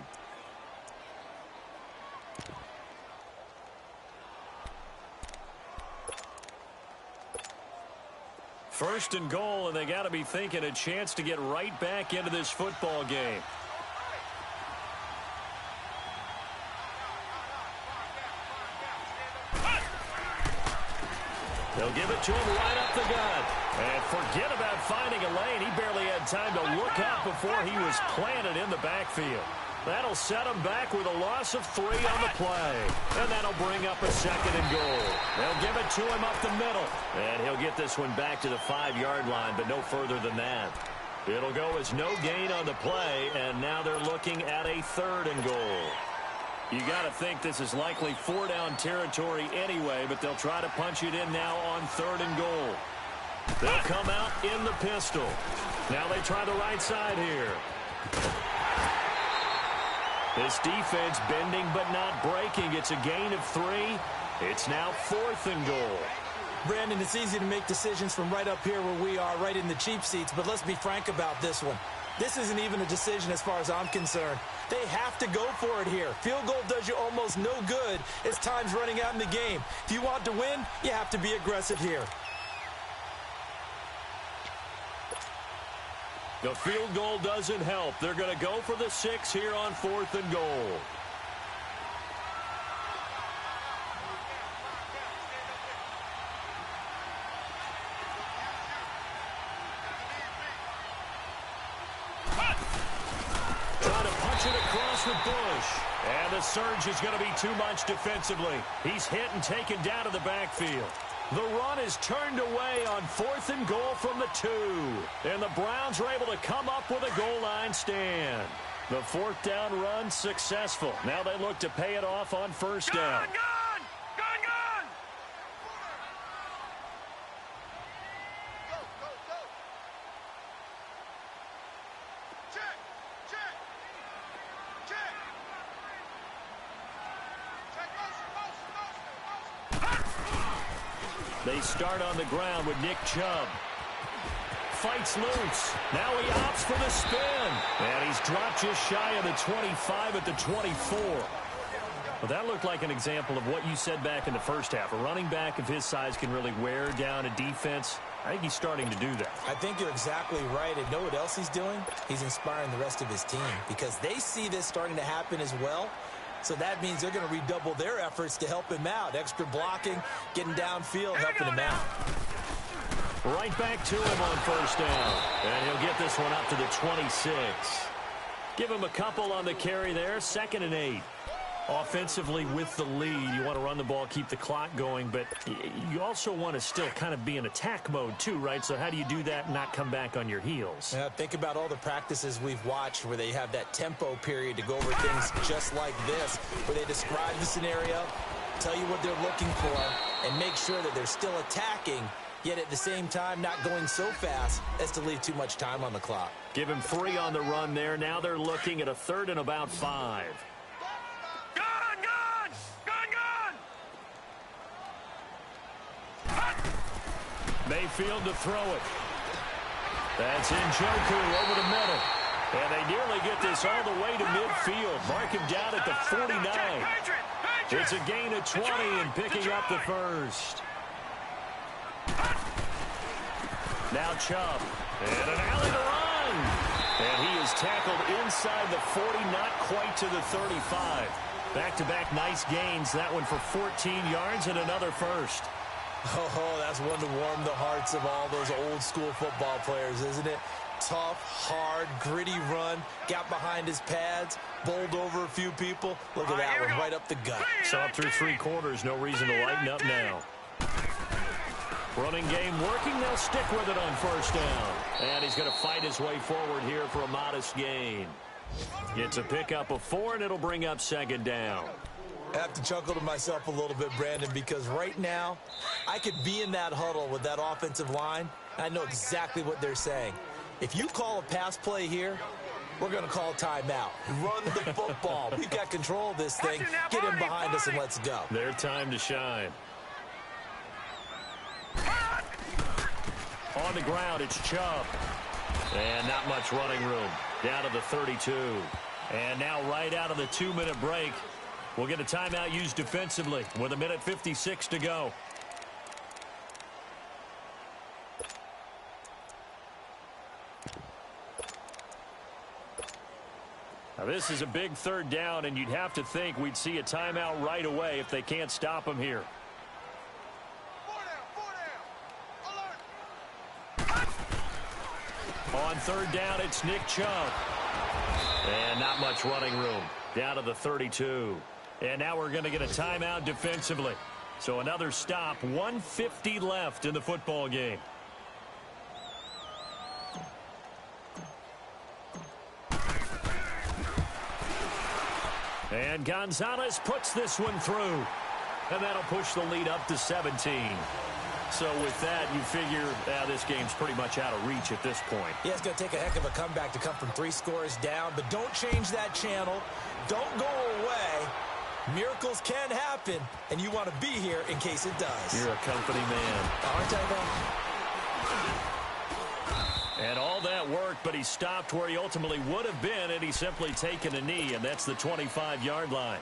First and goal, and they got to be thinking a chance to get right back into this football game. They'll give it to him right up the gut. And forget about finding a lane. He barely had time to look up before he was planted in the backfield. That'll set them back with a loss of 3 on the play. And that'll bring up a 2nd and goal. They'll give it to him up the middle. And he'll get this one back to the 5-yard line, but no further than that. It'll go as no gain on the play, and now they're looking at a 3rd and goal. You got to think this is likely 4-down territory anyway, but they'll try to punch it in now on 3rd and goal. They'll come out in the pistol. Now they try the right side here. This defense bending but not breaking. It's a gain of 3. It's now 4th and goal. Brandon, it's easy to make decisions from right up here where we are, right in the cheap seats, but let's be frank about this one. This isn't even a decision as far as I'm concerned. They have to go for it here. Field goal does you almost no good as time's running out in the game. If you want to win, you have to be aggressive here. The field goal doesn't help. They're going to go for the 6 here on 4th and goal. Trying to punch it across with Bush. And the surge is going to be too much defensively. He's hit and taken down to the backfield. The run is turned away on 4th and goal from the 2. And the Browns are able to come up with a goal line stand. The 4th down run successful. Now they look to pay it off on 1st down. Gone! Go, go, go! Check! Check! Check! Check motion! They start on the ground with Nick Chubb. Fights loose. Now he opts for the spin. And he's dropped just shy of the 25 at the 24. Well, that looked like an example of what you said back in the first half. A running back of his size can really wear down a defense. I think he's starting to do that. I think you're exactly right. And know what else he's doing? He's inspiring the rest of his team because they see this starting to happen as well. So that means they're going to redouble their efforts to help him out. Extra blocking, getting downfield, helping him out. Right back to him on 1st down. And he'll get this one up to the 26. Give him a couple on the carry there. 2nd and 8. Offensively with the lead, you want to run the ball, keep the clock going, but you also want to still kind of be in attack mode too, right? So how do you do that and not come back on your heels? Yeah, think about all the practices we've watched where they have that tempo period to go over things just like this, where they describe the scenario, tell you what they're looking for, and make sure that they're still attacking, yet at the same time not going so fast as to leave too much time on the clock. Give him 3 on the run there. Now they're looking at a 3rd and about 5. Mayfield to throw it. That's Gywu over the middle. And they nearly get this all the way to midfield. Mark him down at the 49. It's a gain of 20 and picking up the 1st. Now Chubb. And an alley to run. And he is tackled inside the 40, not quite to the 35. Back-to-back nice gains. That one for 14 yards and another 1st. Oh, that's one to warm the hearts of all those old-school football players, isn't it? Tough, hard, gritty run, got behind his pads, bowled over a few people. Look at that one, right up the gut. Saw through 3 quarters, no reason to lighten up now. Running game working, they'll stick with it on 1st down. And he's going to fight his way forward here for a modest gain. It's a pickup of 4, and it'll bring up 2nd down. I have to chuckle to myself a little bit, Brandon, because right now I could be in that huddle with that offensive line. I know exactly what they're saying. If you call a pass play here, we're going to call timeout. Run the football. We've got control of this thing. Get him behind us and let's go. Their time to shine. On the ground, it's Chubb. And not much running room. Down to the 32. And now right out of the 2-minute break, we'll get a timeout used defensively with 1:56 to go. Now this is a big 3rd down, and you'd have to think we'd see a timeout right away if they can't stop him here. 4 down. Alert. On 3rd down, it's Nick Chubb. And not much running room. Down to the 32. And now we're going to get a timeout defensively. So another stop, 1:50 left in the football game. And Gonzalez puts this one through. And that'll push the lead up to 17. So with that, you figure this game's pretty much out of reach at this point. Yeah, it's going to take a heck of a comeback to come from 3 scores down. But don't change that channel. Don't go away. Miracles can happen, and you want to be here in case it does. You're a company man. Aren't I, though? And all that worked, but he stopped where he ultimately would have been, and he's simply taken a knee, and that's the 25-yard line.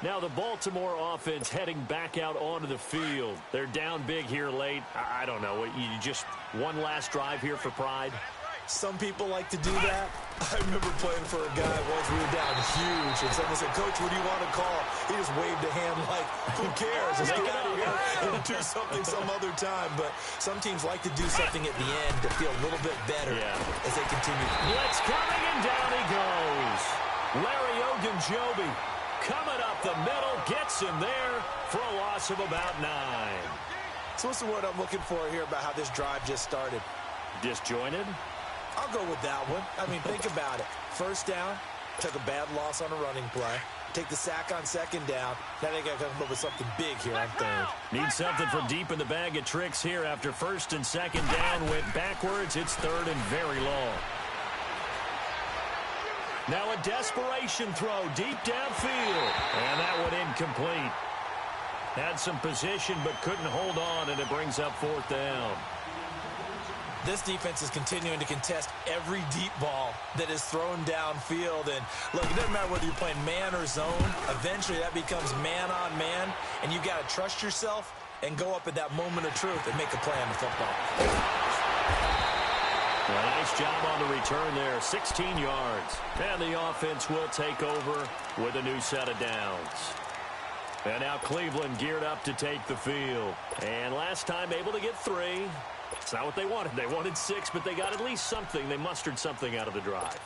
Now the Baltimore offense heading back out onto the field. They're down big here late. I don't know. You just one last drive here for pride? Some people like to do that. I remember playing for a guy once we were down huge, and someone said, "Coach, what do you want to call?" He just waved a hand like, "Who cares? Let's get out of here and do something some other time." But some teams like to do something at the end to feel a little bit better as they continue. Blitz coming, and down he goes. Larry Ogunjobi coming up the middle, gets him there for a loss of about 9. So what's the word I'm looking for here about how this drive just started? Disjointed? I'll go with that one. I mean, think about it. First down, took a bad loss on a running play. Take the sack on second down. Now they got to come up with something big here on third. Need something from deep in the bag of tricks here after first and second down went backwards. It's third and very long. Now a desperation throw deep downfield. And that one incomplete. Had some position but couldn't hold on, and it brings up fourth down. This defense is continuing to contest every deep ball that is thrown downfield. And look, it doesn't matter whether you're playing man or zone. Eventually that becomes man on man, and you got to trust yourself and go up at that moment of truth and make a play on the football. Well, nice job on the return there, 16 yards. And the offense will take over with a new set of downs. And now Cleveland geared up to take the field. And last time able to get 3. It's not what they wanted. They wanted 6, but they got at least something. They mustered something out of the drive.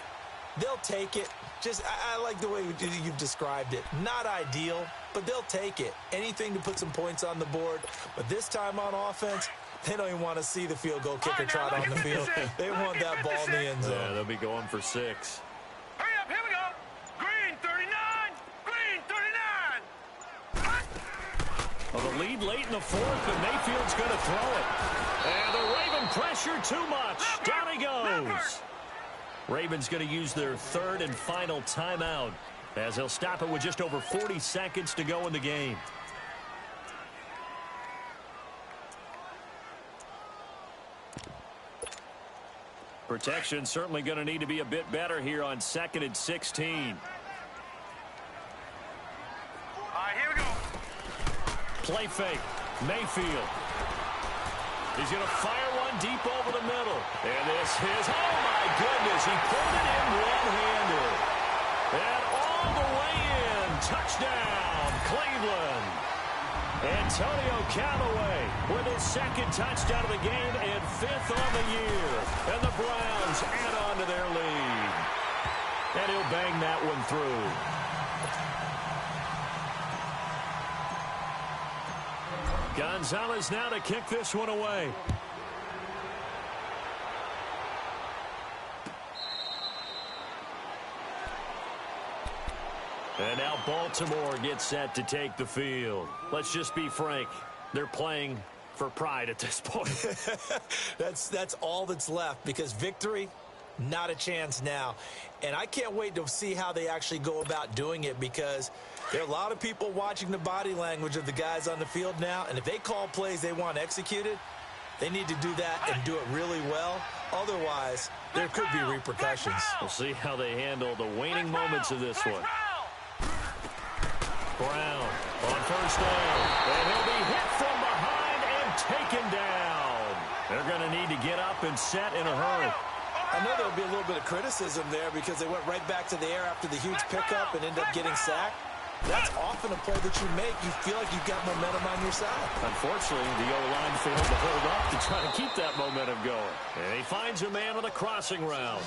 They'll take it. I like the way you've described it. Not ideal, but they'll take it. Anything to put some points on the board. But this time on offense, they don't even want to see the field goal kicker trot on the field. They want that ball in the end zone. Yeah, they'll be going for 6. Hurry up, here we go. Green 39. Green 39. Well, the lead late in the fourth, and Mayfield's going to throw it. And the Raven pressure too much. Down he goes. Ravens going to use their third and final timeout as they'll stop it with just over 40 seconds to go in the game. Protection certainly going to need to be a bit better here on 2nd and 16. All right, here we go. Play fake. Mayfield. He's going to fire one deep over the middle. And this is, oh my goodness, he pulled it in one-handed. And all the way in, touchdown, Cleveland. Antonio Callaway with his 2nd touchdown of the game and 5th on the year. And the Browns add on to their lead. And he'll bang that one through. Gonzalez now to kick this one away. And now Baltimore gets set to take the field. Let's just be frank. They're playing for pride at this point. That's all that's left, because victory, not a chance now. And I can't wait to see how they actually go about doing it, because there are a lot of people watching the body language of the guys on the field now, and if they call plays they want executed, they need to do that and do it really well. Otherwise, there could be repercussions. We'll see how they handle the waning moments of this one. Brown on first down, and he'll be hit from behind and taken down. They're going to need to get up and set in a hurry. I know there'll be a little bit of criticism there because they went right back to the air after the huge pickup and ended up getting sacked. That's often a play that you make. You feel like you've got momentum on your side. Unfortunately, the O-line failed to hold up to try to keep that momentum going. And he finds a man on the crossing route.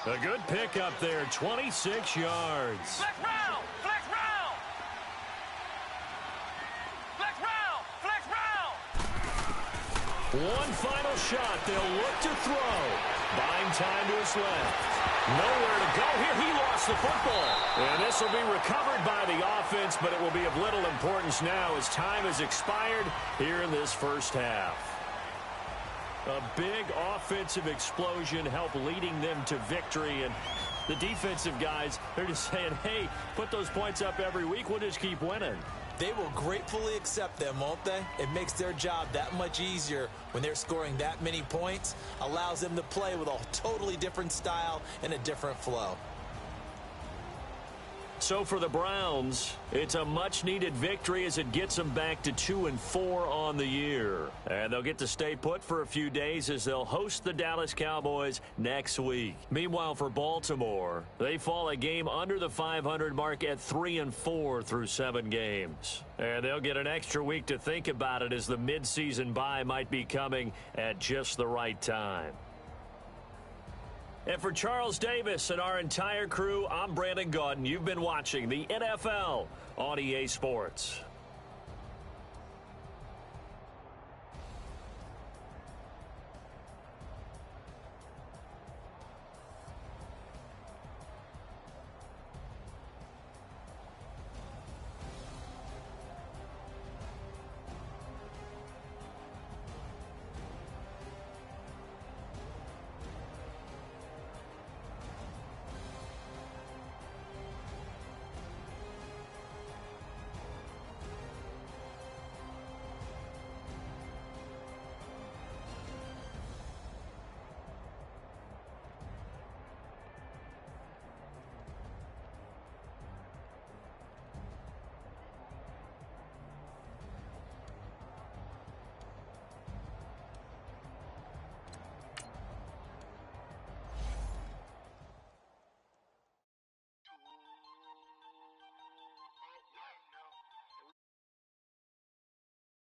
A good pickup there, 26 yards. Flex round! Flex round! Flex round! Flex round! One final shot. They'll look to throw. Buying time to his left. Nowhere to go here. He lost the football. And this will be recovered by the offense, but it will be of little importance now as time has expired here in this first half. A big offensive explosion helped leading them to victory. And the defensive guys, they're just saying, hey, put those points up every week. We'll just keep winning. They will gratefully accept them, won't they? It makes their job that much easier when they're scoring that many points. Allows them to play with a totally different style and a different flow. So for the Browns, it's a much-needed victory as it gets them back to 2-4 on the year. And they'll get to stay put for a few days as they'll host the Dallas Cowboys next week. Meanwhile, for Baltimore, they fall a game under the 500 mark at 3-4 through 7 games. And they'll get an extra week to think about it as the midseason bye might be coming at just the right time. And for Charles Davis and our entire crew, I'm Brandon Gaudin. You've been watching the NFL on EA Sports.